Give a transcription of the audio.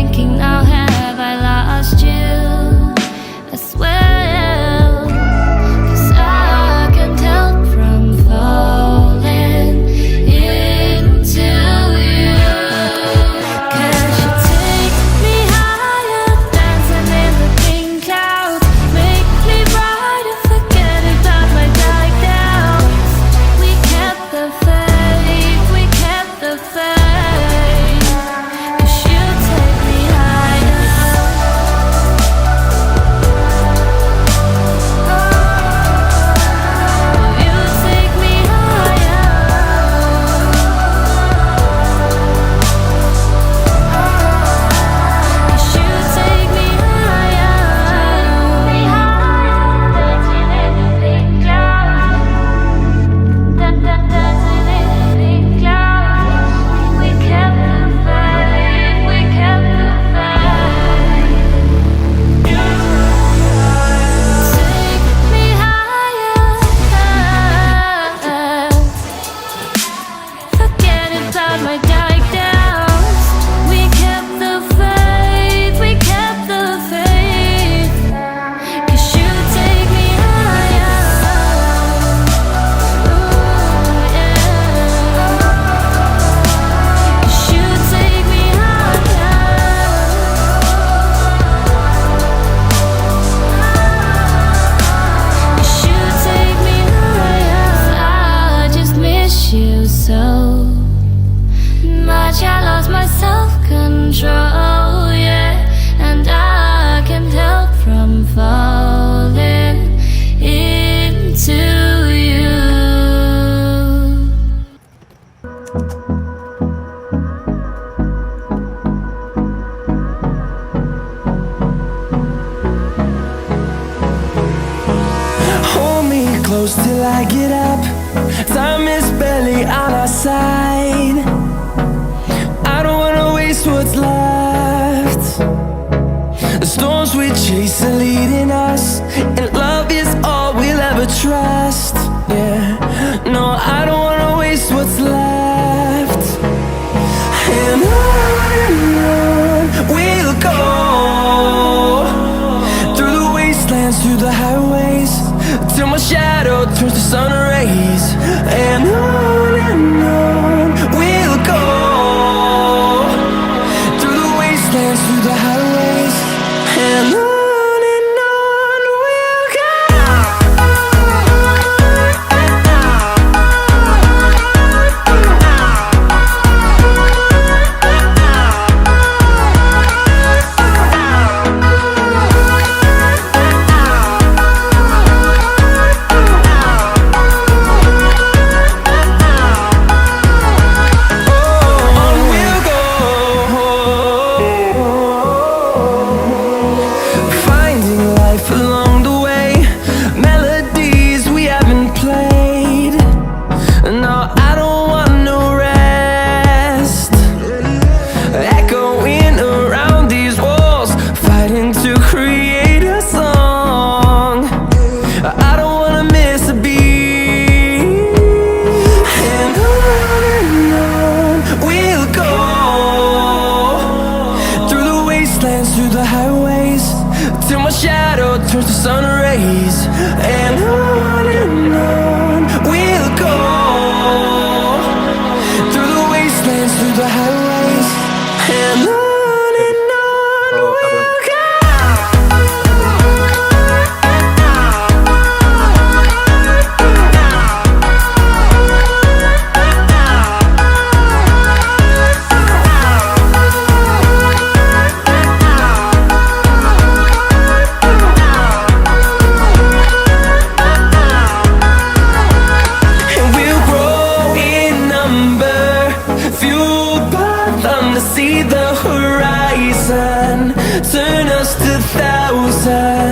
thinking now, have I lost you as well? 'Cause I can't help from falling into you. 'Cause you take me higher, dancing in the pink clouds, make me brighter, forget about my dark doubts. We kept the faith, we kept the faith. 'Cause you take me higher. Oh, you take me higher. 'Cause you take me higher. Dancing in the pink clouds, dancing in the pink clouds. We kept the faith, we kept the faith. Take me higher. Forget about my dark doubts. We kept the faith, we kept the faith. 'Cause you take me higher. Ooh, yeah. 'Cause you take me higher. 'Cause you take me higher. I just miss you so much. I lost my self-control, yeah. And I can't help from falling into you. Hold me close till I get up. Time is barely on our side. I don't wanna waste what's left. The storms we chase are leading us, and love is all we'll ever trust. Yeah, no, I don't wanna waste what's left. And on we'll go, through the wastelands, through the highways, till my shadow turns to sun rays. And on we'll go, through the wastelands, through the highways. And on we'll go. On we'll go, finding life along the way, melodies we haven't played. No, I don't want no rest, echoing around these walls, fighting to create a song. I don't wanna miss a beat. And on we'll go, through the wastelands, through the highways, till my shadow turns to sun rays. And on we'll go, through the wastelands, through the highways. And on we'll go. And we'll grow in number, fueled by them to see the horizon, turn us to thousands.